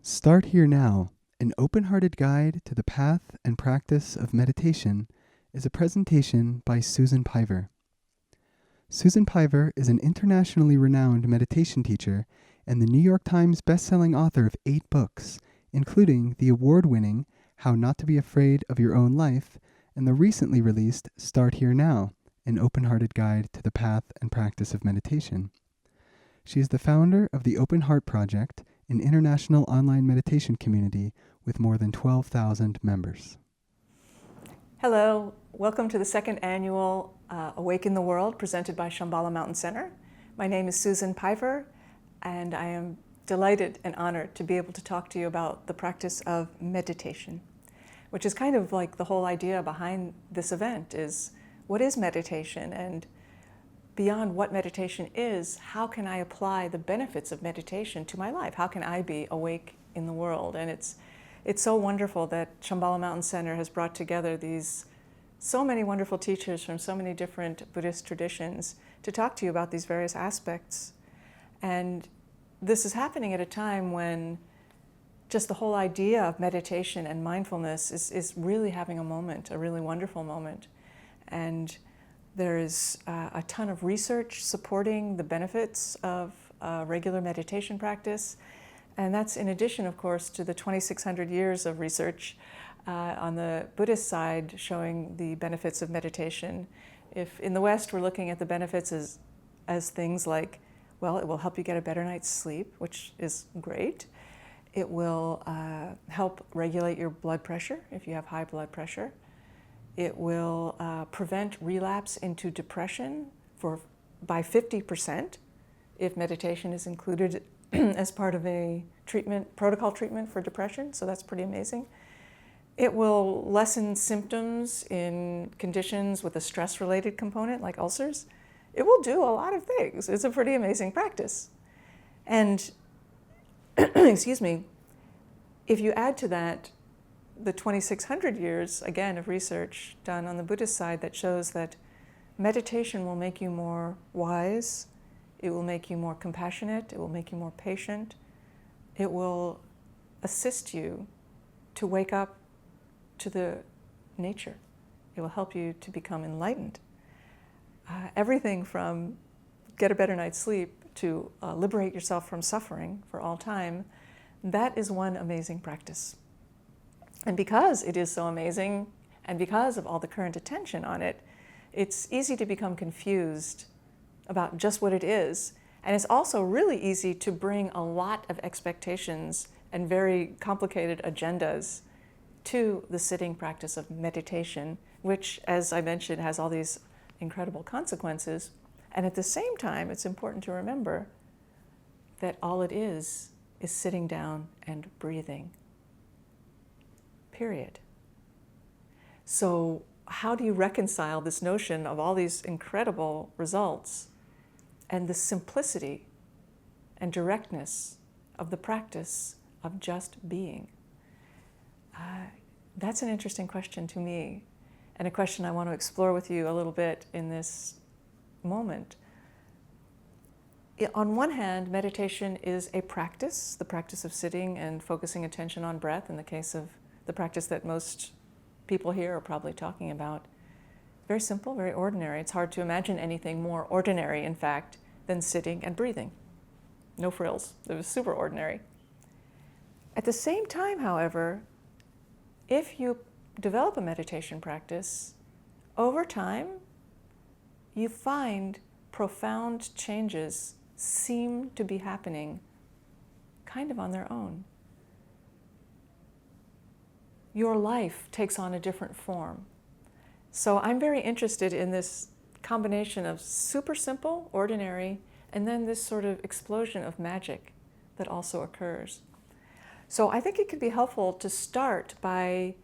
Start Here Now, an open-hearted guide to the path and practice of meditation, is a presentation by Susan Piver. Susan Piver is an internationally renowned meditation teacher and the New York Times best-selling author of 8 books, including the award-winning How Not to Be Afraid of Your Own Life and the recently released Start Here Now, an open-hearted guide to the path and practice of meditation. She is the founder of the Open Heart Project, an international online meditation community with more than 12,000 members. Hello, welcome to the second annual Awaken the World presented by Shambhala Mountain Center. My name is Susan Piver, and I am delighted and honored to be able to talk to you about the practice of meditation, which is kind of like the whole idea behind this event is, what is meditation? And beyond what meditation is, how can I apply the benefits of meditation to my life? How can I be awake in the world? And it's so wonderful that Shambhala Mountain Center has brought together these so many wonderful teachers from so many different Buddhist traditions to talk to you about these various aspects. And this is happening at a time when just the whole idea of meditation and mindfulness is really having a moment, a really wonderful moment. And there is a ton of research supporting the benefits of regular meditation practice. And that's in addition, of course, to the 2,600 years of research on the Buddhist side showing the benefits of meditation. If in the West we're looking at the benefits as things like, well, it will help you get a better night's sleep, which is great. It will help regulate your blood pressure if you have high blood pressure. It will prevent relapse into depression by 50% if meditation is included as part of a protocol treatment for depression, so that's pretty amazing. It will lessen symptoms in conditions with a stress-related component like ulcers. It will do a lot of things. It's a pretty amazing practice. And, excuse me, if you add to that the 2,600 years, again, of research done on the Buddhist side that shows that meditation will make you more wise, it will make you more compassionate, it will make you more patient, it will assist you to wake up to the nature. It will help you to become enlightened. Everything from get a better night's sleep to liberate yourself from suffering for all time, that is one amazing practice. And because it is so amazing, and because of all the current attention on it, it's easy to become confused about just what it is. And it's also really easy to bring a lot of expectations and very complicated agendas to the sitting practice of meditation, which, as I mentioned, has all these incredible consequences. And at the same time, it's important to remember that all it is sitting down and breathing. Period. So how do you reconcile this notion of all these incredible results and the simplicity and directness of the practice of just being? That's an interesting question to me, and a question I want to explore with you a little bit in this moment. On one hand, meditation is a practice, the practice of sitting and focusing attention on breath, in the case of the practice that most people here are probably talking about. Very simple, very ordinary. It's hard to imagine anything more ordinary, in fact, than sitting and breathing. No frills. It was super ordinary. At the same time, however, if you develop a meditation practice, over time, you find profound changes seem to be happening kind of on their own. Your life takes on a different form. So I'm very interested in this combination of super simple, ordinary, and then this sort of explosion of magic that also occurs. So I think it could be helpful to start by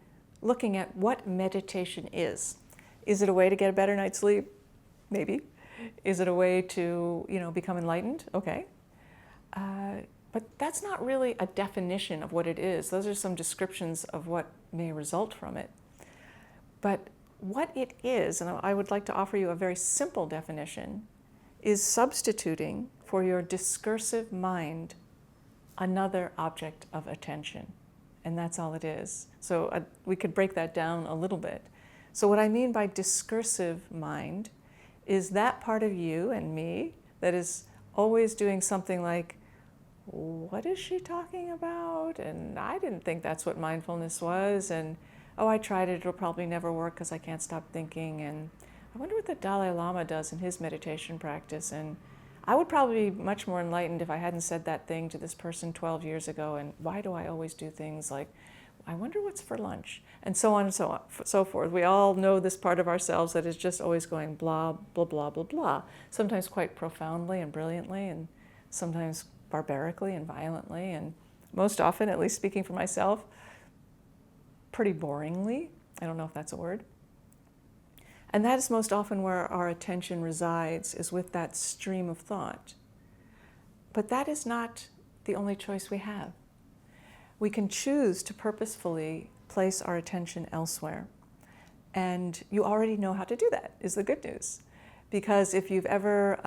looking at what meditation is. Is it a way to get a better night's sleep? Maybe. Is it a way to, become enlightened? Okay. But that's not really a definition of what it is. Those are some descriptions of what may result from it. But what it is, and I would like to offer you a very simple definition, is substituting for your discursive mind another object of attention. And that's all it is. So we could break that down a little bit. So what I mean by discursive mind is that part of you and me that is always doing something like, what is she talking about? And I didn't think that's what mindfulness was. And oh, I tried it, it'll probably never work because I can't stop thinking. And I wonder what the Dalai Lama does in his meditation practice. And I would probably be much more enlightened if I hadn't said that thing to this person 12 years ago. And why do I always do things like, I wonder what's for lunch? And so on and so forth. We all know this part of ourselves that is just always going blah, blah, blah, blah, blah. Sometimes quite profoundly and brilliantly, and sometimes barbarically and violently, and most often, at least speaking for myself, pretty boringly. I don't know if that's a word. And that is most often where our attention resides, is with that stream of thought. But that is not the only choice we have. We can choose to purposefully place our attention elsewhere. And you already know how to do that, is the good news. Because if you've ever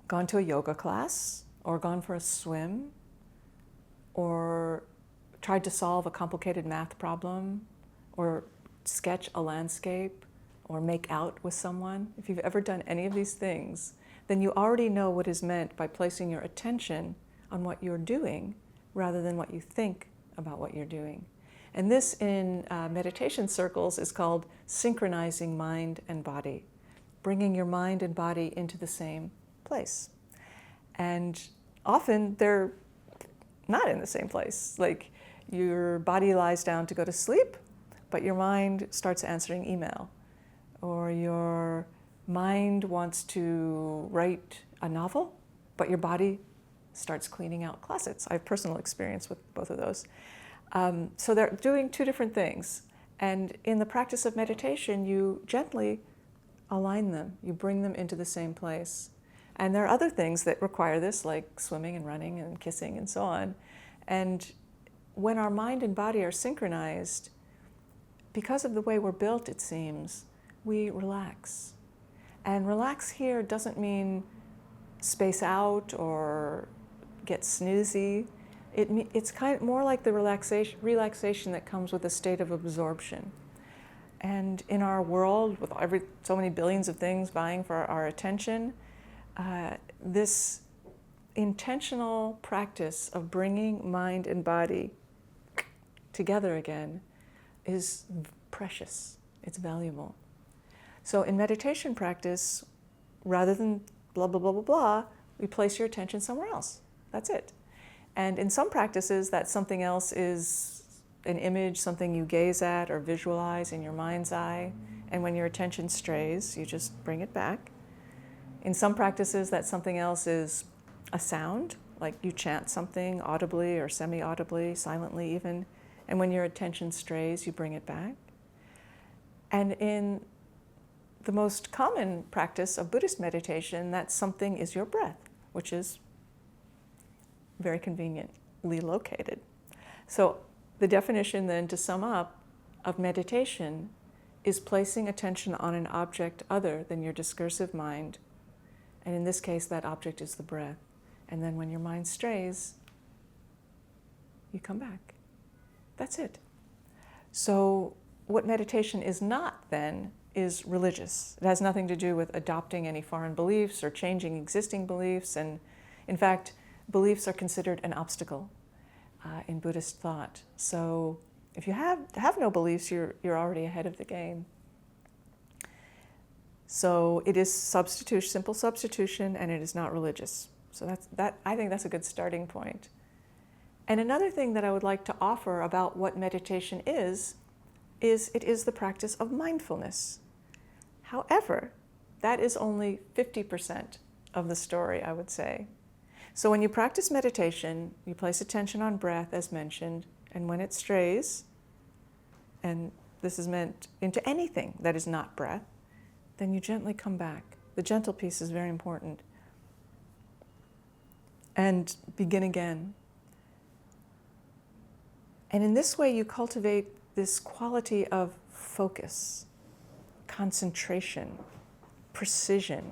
gone to a yoga class, or gone for a swim, or tried to solve a complicated math problem, or sketch a landscape, or make out with someone, if you've ever done any of these things, then you already know what is meant by placing your attention on what you're doing rather than what you think about what you're doing. And this in meditation circles is called synchronizing mind and body, bringing your mind and body into the same place. And often they're not in the same place. Like your body lies down to go to sleep, but your mind starts answering email. Or your mind wants to write a novel, but your body starts cleaning out closets. I have personal experience with both of those. So they're doing two different things. And in the practice of meditation, you gently align them. You bring them into the same place. And there are other things that require this, like swimming and running and kissing and so on. And when our mind and body are synchronized, because of the way we're built, it seems, we relax. And relax here doesn't mean space out or get snoozy. It's kind of more like the relaxation that comes with a state of absorption. And in our world, with so many billions of things vying for our attention, this intentional practice of bringing mind and body together again is precious. It's valuable. So in meditation practice, rather than blah, blah, blah, blah, blah, we place your attention somewhere else. That's it. And in some practices, that something else is an image, something you gaze at or visualize in your mind's eye. And when your attention strays, you just bring it back. In some practices, that something else is a sound, like you chant something audibly or semi-audibly, silently even. And when your attention strays, you bring it back. And in the most common practice of Buddhist meditation, that something is your breath, which is very conveniently located. So the definition then, to sum up, of meditation is placing attention on an object other than your discursive mind. And in this case, that object is the breath. And then when your mind strays, you come back. That's it. So what meditation is not then is religious. It has nothing to do with adopting any foreign beliefs or changing existing beliefs. And in fact, beliefs are considered an obstacle in Buddhist thought. So if you have no beliefs, you're already ahead of the game. So it is substitution, simple substitution, and it is not religious. So I think that's a good starting point. And another thing that I would like to offer about what meditation is it is the practice of mindfulness. However, that is only 50% of the story, I would say. So when you practice meditation, you place attention on breath, as mentioned, and when it strays, and this is meant into anything that is not breath, then you gently come back. The gentle piece is very important. And begin again. And in this way, you cultivate this quality of focus, concentration, precision.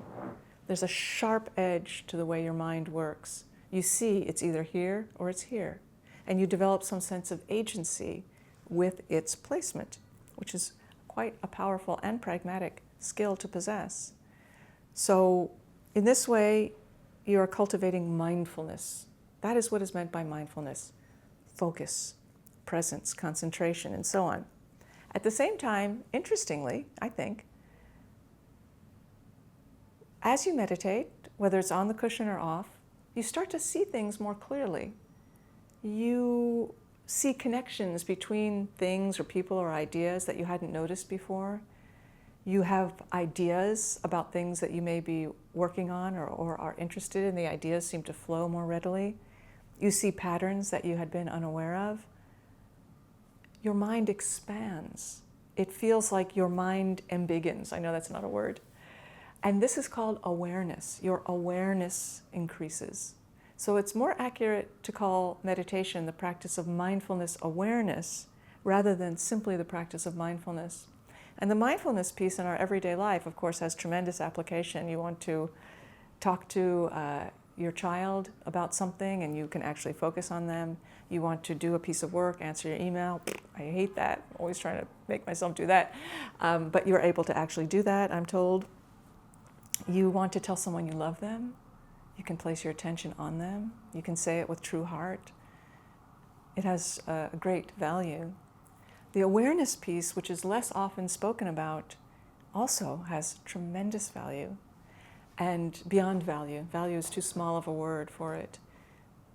There's a sharp edge to the way your mind works. You see it's either here or it's here. And you develop some sense of agency with its placement, which is quite a powerful and pragmatic skill to possess. So in this way, you are cultivating mindfulness. That is what is meant by mindfulness: focus, presence, concentration, and so on. At the same time, interestingly, I think, as you meditate, whether it's on the cushion or off, you start to see things more clearly. You see connections between things or people or ideas that you hadn't noticed before. You have ideas about things that you may be working on or are interested in. The ideas seem to flow more readily. You see patterns that you had been unaware of. Your mind expands. It feels like your mind embiggens. I know that's not a word. And this is called awareness. Your awareness increases. So it's more accurate to call meditation the practice of mindfulness awareness rather than simply the practice of mindfulness. And the mindfulness piece in our everyday life, of course, has tremendous application. You want to talk to your child about something and you can actually focus on them. You want to do a piece of work, answer your email. I hate that. I'm always trying to make myself do that. But you're able to actually do that, I'm told. You want to tell someone you love them. You can place your attention on them. You can say it with true heart. It has a great value. The awareness piece, which is less often spoken about, also has tremendous value and beyond value. Value is too small of a word for it.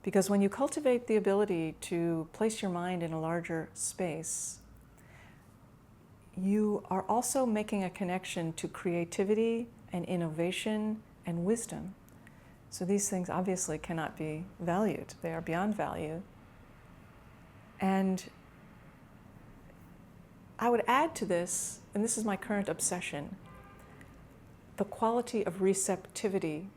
Because when you cultivate the ability to place your mind in a larger space, you are also making a connection to creativity and innovation and wisdom. So these things obviously cannot be valued. They are beyond value. And I would add to this, and this is my current obsession, the quality of receptivity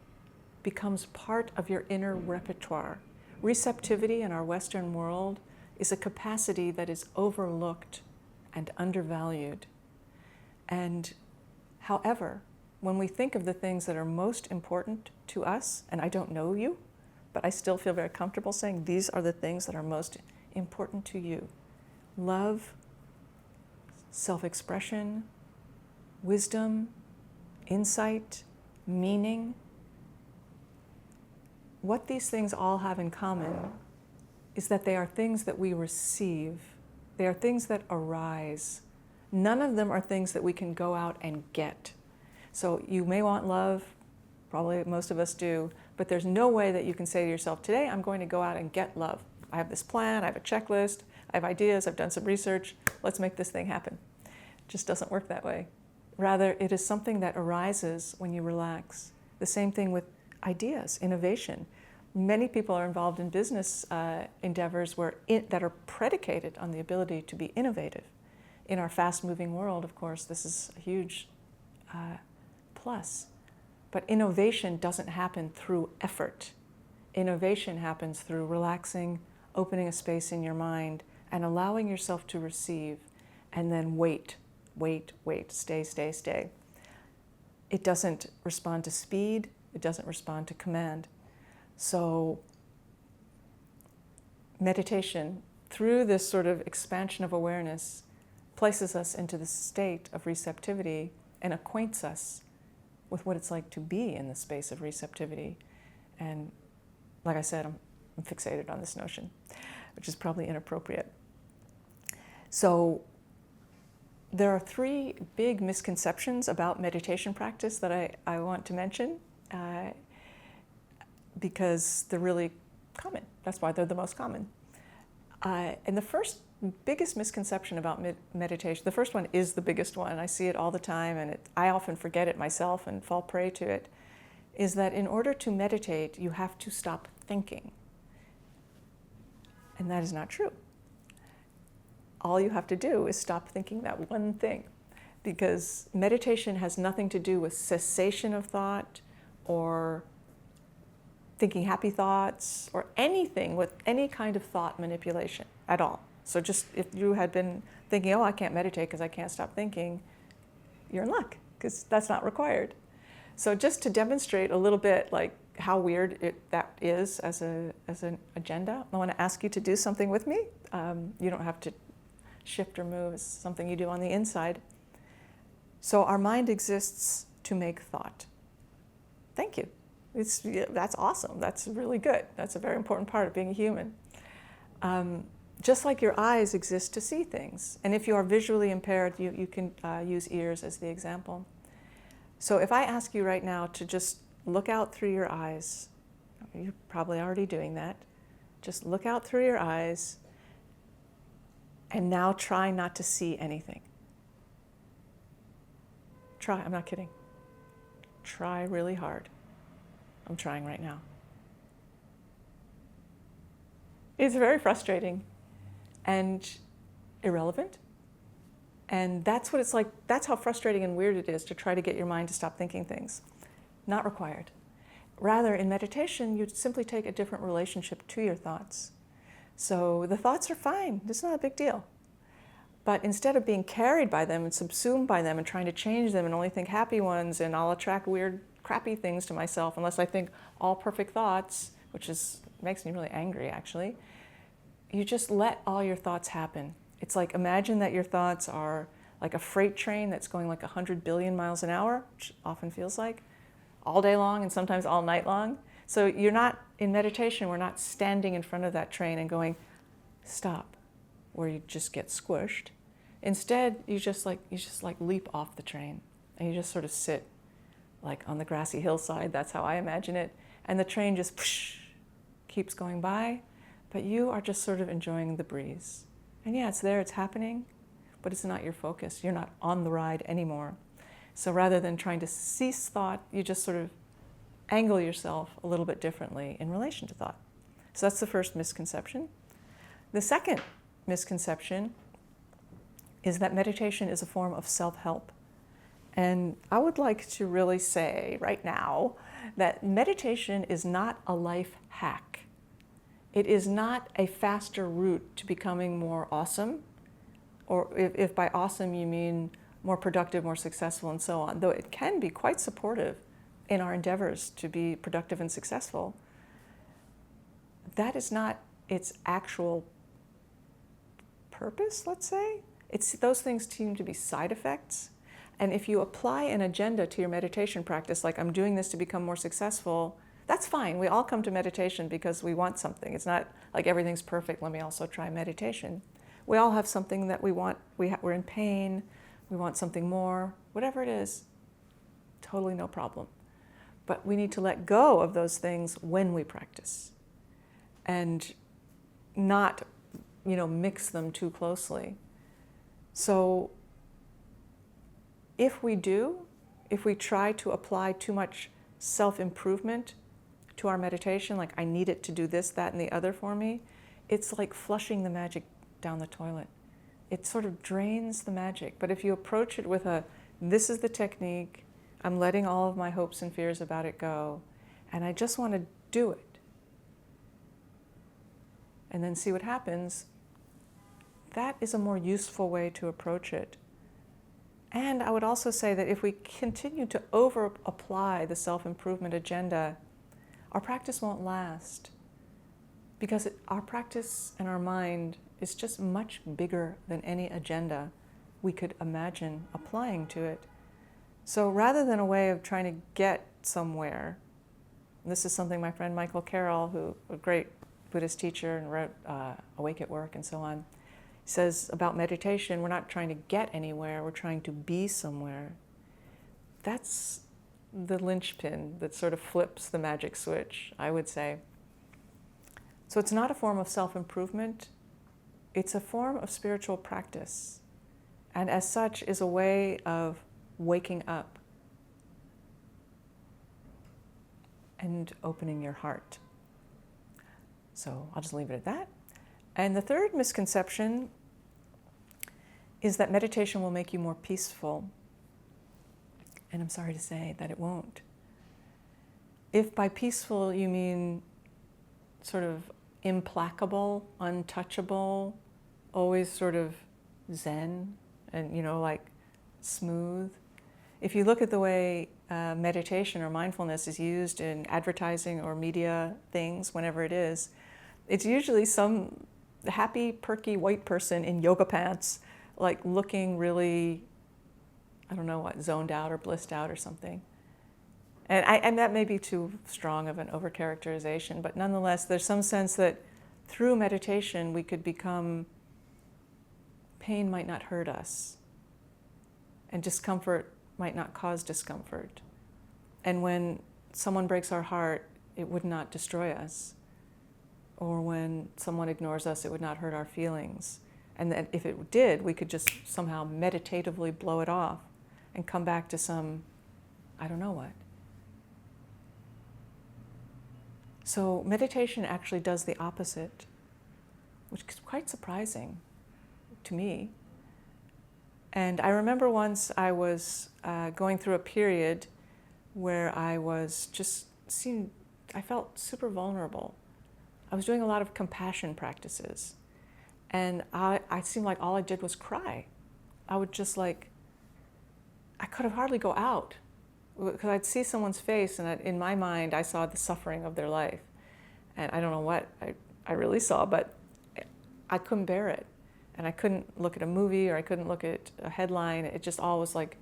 becomes part of your inner repertoire. Receptivity in our Western world is a capacity that is overlooked and undervalued. And however, when we think of the things that are most important to us, and I don't know you, but I still feel very comfortable saying these are the things that are most important to you: love, self-expression, wisdom, insight, meaning. What these things all have in common is that they are things that we receive. They are things that arise. None of them are things that we can go out and get. So you may want love, probably most of us do, but there's no way that you can say to yourself, today I'm going to go out and get love. I have this plan, I have a checklist, I have ideas, I've done some research, let's make this thing happen. It just doesn't work that way. Rather, it is something that arises when you relax. The same thing with ideas, innovation. Many people are involved in business endeavors that are predicated on the ability to be innovative. In our fast-moving world, of course, this is a huge plus. But innovation doesn't happen through effort. Innovation happens through relaxing, opening a space in your mind, and allowing yourself to receive, and then wait, stay. It doesn't respond to speed, it doesn't respond to command. So meditation, through this sort of expansion of awareness, places us into the state of receptivity and acquaints us with what it's like to be in the space of receptivity. And like I said, I'm fixated on this notion, which is probably inappropriate. So there are three big misconceptions about meditation practice that I want to mention because they're really common. That's why they're the most common. And the biggest misconception about meditation, the first one is the biggest one, I see it all the time, and I often forget it myself and fall prey to it, is that in order to meditate, you have to stop thinking. And that is not true. All you have to do is stop thinking that one thing, because meditation has nothing to do with cessation of thought or thinking happy thoughts or anything with any kind of thought manipulation at all. So just if you had been thinking, oh, I can't meditate because I can't stop thinking, you're in luck, because that's not required. So just to demonstrate a little bit like how weird that is as an agenda. I want to ask you to do something with me. You don't have to shift or move. It's something you do on the inside. So our mind exists to make thought. Thank you. That's awesome. That's really good. That's a very important part of being a human. Just like your eyes exist to see things. And if you are visually impaired, you can use ears as the example. So if I ask you right now to just look out through your eyes, you're probably already doing that. Just look out through your eyes and now try not to see anything. Try, I'm not kidding. Try really hard. I'm trying right now. It's very frustrating and irrelevant. And that's what it's like. That's how frustrating and weird it is to try to get your mind to stop thinking things. Not required. Rather, in meditation, you simply take a different relationship to your thoughts. So the thoughts are fine. It's not a big deal. But instead of being carried by them and subsumed by them and trying to change them and only think happy ones, and I'll attract weird, crappy things to myself unless I think all perfect thoughts, which makes me really angry, actually. You just let all your thoughts happen. It's like, imagine that your thoughts are like a freight train that's going like 100 billion miles an hour, which often feels like, all day long and sometimes all night long. So you're not, in meditation, we're not standing in front of that train and going, stop, where you just get squished. Instead, you just leap off the train and you just sort of sit like on the grassy hillside. That's how I imagine it. And the train just keeps going by, but you are just sort of enjoying the breeze. And yeah, it's there, it's happening, but it's not your focus. You're not on the ride anymore. So rather than trying to cease thought, you just sort of angle yourself a little bit differently in relation to thought. So that's the first misconception. The second misconception is that meditation is a form of self-help. And I would like to really say right now that meditation is not a life hack. It is not a faster route to becoming more awesome, or if by awesome you mean more productive, more successful, and so on, though it can be quite supportive in our endeavors to be productive and successful. That is not its actual purpose, let's say. Those things seem to be side effects. And if you apply an agenda to your meditation practice, like I'm doing this to become more successful, that's fine. We all come to meditation because we want something. It's not like everything's perfect, let me also try meditation. We all have something that we want. We're in pain, we want something more, whatever it is, totally no problem. But we need to let go of those things when we practice and not, mix them too closely. So if we try to apply too much self-improvement to our meditation, like I need it to do this, that, and the other for me, it's like flushing the magic down the toilet. It sort of drains the magic. But if you approach it with this is the technique, I'm letting all of my hopes and fears about it go, and I just want to do it, and then see what happens, that is a more useful way to approach it. And I would also say that if we continue to over-apply the self-improvement agenda, our practice won't last, because our practice and our mind is just much bigger than any agenda we could imagine applying to it. So rather than a way of trying to get somewhere, this is something my friend Michael Carroll, who a great Buddhist teacher and wrote Awake at Work and so on, says about meditation, we're not trying to get anywhere, we're trying to be somewhere. That's the linchpin that sort of flips the magic switch, I would say. So it's not a form of self-improvement, it's a form of spiritual practice, and as such is a way of waking up and opening your heart. So I'll just leave it at that. And the third misconception is that meditation will make you more peaceful. And I'm sorry to say that it won't. If by peaceful you mean sort of implacable, untouchable, always sort of zen and, like smooth. If you look at the way meditation or mindfulness is used in advertising or media things, whenever it is, it's usually some happy, perky white person in yoga pants, like looking really, I don't know what, zoned out or blissed out or something. And that may be too strong of an overcharacterization, but nonetheless, there's some sense that through meditation we could become, pain might not hurt us, and discomfort might not cause discomfort. And when someone breaks our heart, it would not destroy us. Or when someone ignores us, it would not hurt our feelings. And then if it did, we could just somehow meditatively blow it off and come back to some, I don't know what. So meditation actually does the opposite, which is quite surprising to me. And I remember once I was going through a period where I felt super vulnerable. I was doing a lot of compassion practices, and I seemed like all I did was cry. I would just I could hardly go out, because I'd see someone's face, and in my mind I saw the suffering of their life. And I don't know what I really saw, but I couldn't bear it. And I couldn't look at a movie, or I couldn't look at a headline. It just all was like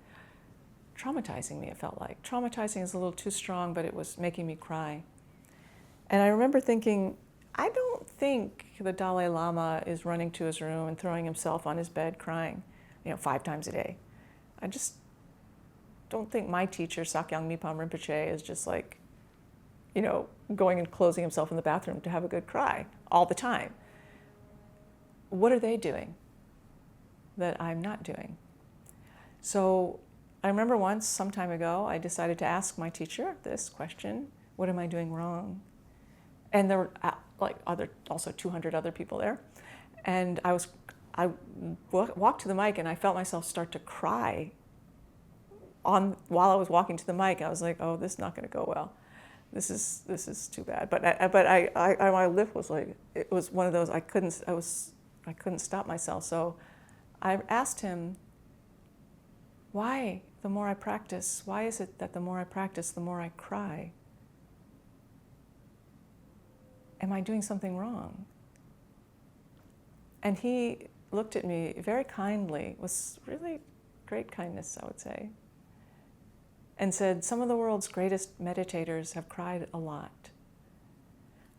traumatizing me, it felt like. Traumatizing is a little too strong, but it was making me cry. And I remember thinking, I don't think the Dalai Lama is running to his room and throwing himself on his bed crying, 5 times a day. I just don't think my teacher, Sakyong Mipam Rinpoche, is just going and closing himself in the bathroom to have a good cry all the time. What are they doing that I'm not doing? So I remember once, some time ago, I decided to ask my teacher this question: what am I doing wrong? And there were also 200 other people there. And I walked to the mic, and I felt myself start to cry while I was walking to the mic. I was like, oh, this is not going to go well. This is too bad. But my lip was it was one of those, I couldn't stop myself. So I asked him, why the more I practice, why is it that the more I practice, the more I cry? Am I doing something wrong? And he looked at me very kindly, with really great kindness, I would say, and said, some of the world's greatest meditators have cried a lot.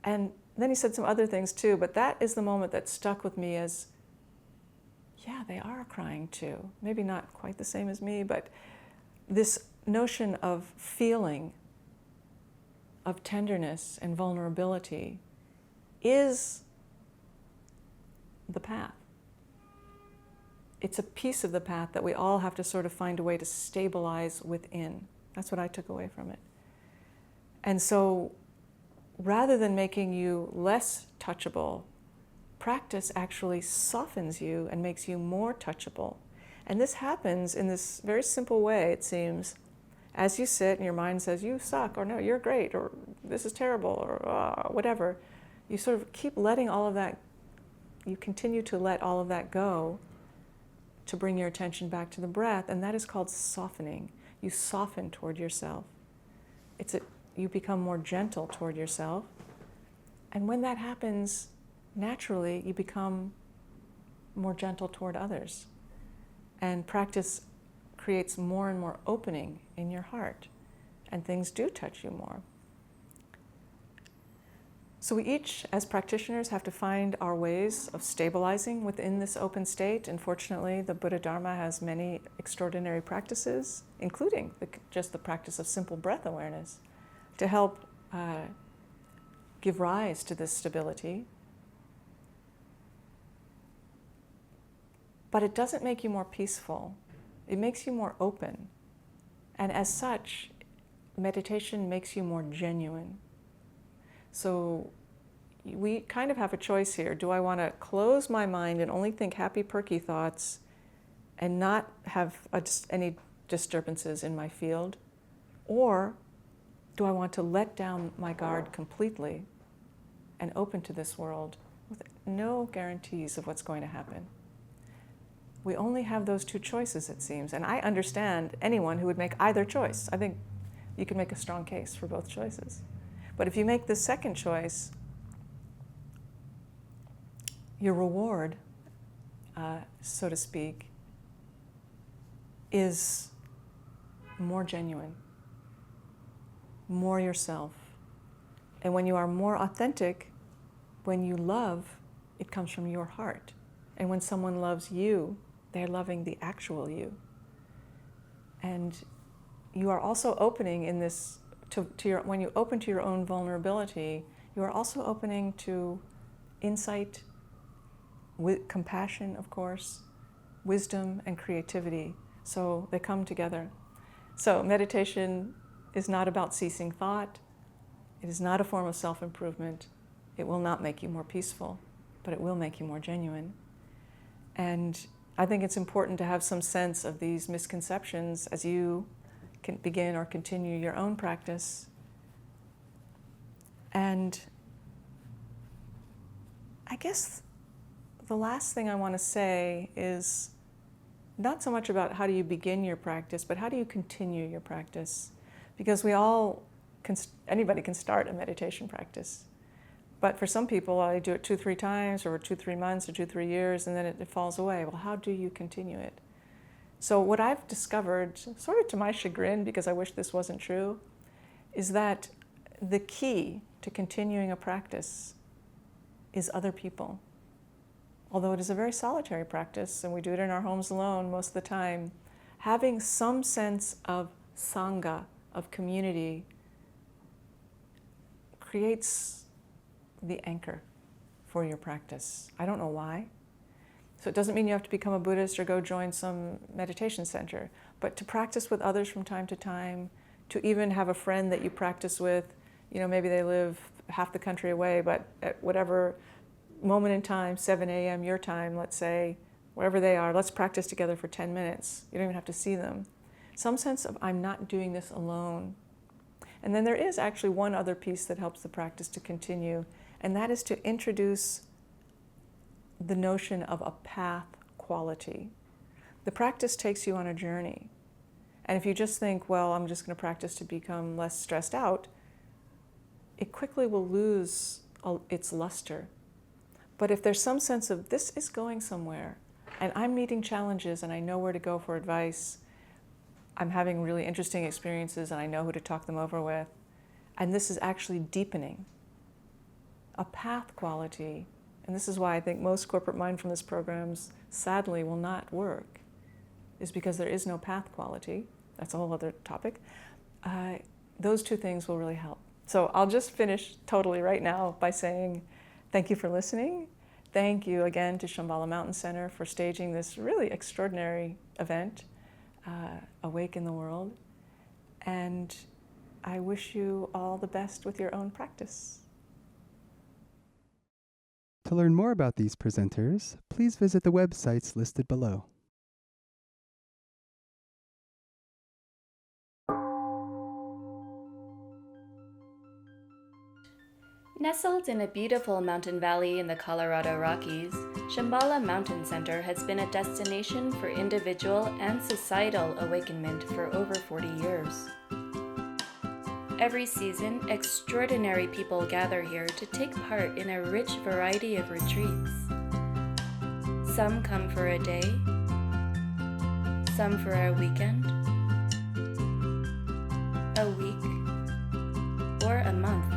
And then he said some other things too, but that is the moment that stuck with me as, yeah, they are crying too. Maybe not quite the same as me, but this notion of feeling, of tenderness and vulnerability is the path. It's a piece of the path that we all have to sort of find a way to stabilize within. That's what I took away from it. And so rather than making you less touchable, practice actually softens you and makes you more touchable. And this happens in this very simple way, it seems. As you sit and your mind says, you suck, or no, you're great, or this is terrible, or whatever, you sort of keep letting all of that, you continue to let all of that go to bring your attention back to the breath, and that is called softening. You soften toward yourself. You become more gentle toward yourself. And when that happens, naturally, you become more gentle toward others. And practice creates more and more opening in your heart, and things do touch you more. So we each, as practitioners, have to find our ways of stabilizing within this open state. And fortunately, the Buddha Dharma has many extraordinary practices, including just the practice of simple breath awareness, to help give rise to this stability. But it doesn't make you more peaceful. It makes you more open. And as such, meditation makes you more genuine. So we kind of have a choice here. Do I want to close my mind and only think happy, perky thoughts and not have any disturbances in my field? Or do I want to let down my guard completely and open to this world with no guarantees of what's going to happen? We only have those two choices, it seems. And I understand anyone who would make either choice. I think you can make a strong case for both choices. But if you make the second choice, your reward, so to speak, is more genuine, more yourself. And when you are more authentic, when you love, it comes from your heart. And when someone loves you, they're loving the actual you. And you are also opening in this, when you open to your own vulnerability, you are also opening to insight, with compassion, of course, wisdom and creativity. So they come together. So meditation is not about ceasing thought. It is not a form of self-improvement. It will not make you more peaceful, but it will make you more genuine. And I think it's important to have some sense of these misconceptions as you can begin or continue your own practice. And I guess the last thing I want to say is not so much about how do you begin your practice, but how do you continue your practice? Because anybody can start a meditation practice. But for some people, I do it 2-3 times, or 2-3 months, or 2-3 years, and then it falls away. Well, how do you continue it? So what I've discovered, sort of to my chagrin, because I wish this wasn't true, is that the key to continuing a practice is other people. Although it is a very solitary practice, and we do it in our homes alone most of the time, having some sense of sangha, of community, creates the anchor for your practice. I don't know why. So it doesn't mean you have to become a Buddhist or go join some meditation center, but to practice with others from time to time, to even have a friend that you practice with, maybe they live half the country away, but at whatever moment in time, 7 a.m. your time, let's say, wherever they are, let's practice together for 10 minutes. You don't even have to see them. Some sense of, I'm not doing this alone. And then there is actually one other piece that helps the practice to continue, and that is to introduce the notion of a path quality. The practice takes you on a journey. And if you just think, well, I'm just going to practice to become less stressed out, it quickly will lose its luster. But if there's some sense of, this is going somewhere, and I'm meeting challenges, and I know where to go for advice, I'm having really interesting experiences, and I know who to talk them over with, and this is actually deepening. A path quality, and this is why I think most corporate mindfulness programs, sadly, will not work, is because there is no path quality. That's a whole other topic. Those two things will really help. So I'll just finish totally right now by saying thank you for listening. Thank you again to Shambhala Mountain Center for staging this really extraordinary event, Awake in the World. And I wish you all the best with your own practice. To learn more about these presenters, please visit the websites listed below. Nestled in a beautiful mountain valley in the Colorado Rockies, Shambhala Mountain Center has been a destination for individual and societal awakenment for over 40 years. Every season, extraordinary people gather here to take part in a rich variety of retreats. Some come for a day, some for a weekend, a week, or a month,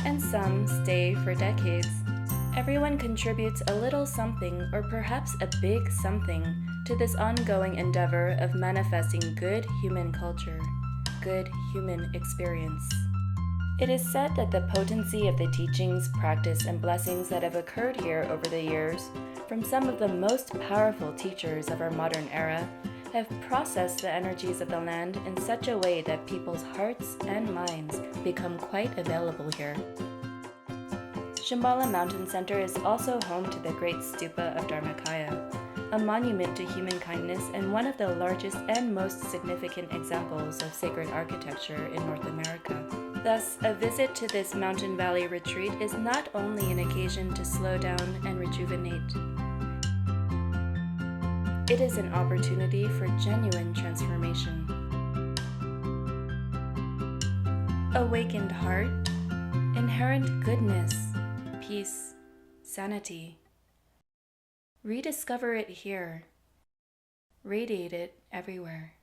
and some stay for decades. Everyone contributes a little something, or perhaps a big something, to this ongoing endeavor of manifesting good human culture, good human experience. It is said that the potency of the teachings, practice, and blessings that have occurred here over the years from some of the most powerful teachers of our modern era have processed the energies of the land in such a way that people's hearts and minds become quite available here. Shambhala Mountain Center is also home to the Great Stupa of Dharmakaya, a monument to human kindness and one of the largest and most significant examples of sacred architecture in North America. Thus, a visit to this mountain valley retreat is not only an occasion to slow down and rejuvenate. It is an opportunity for genuine transformation. awakened heart, inherent goodness, peace, sanity. Rediscover it here. Radiate it everywhere.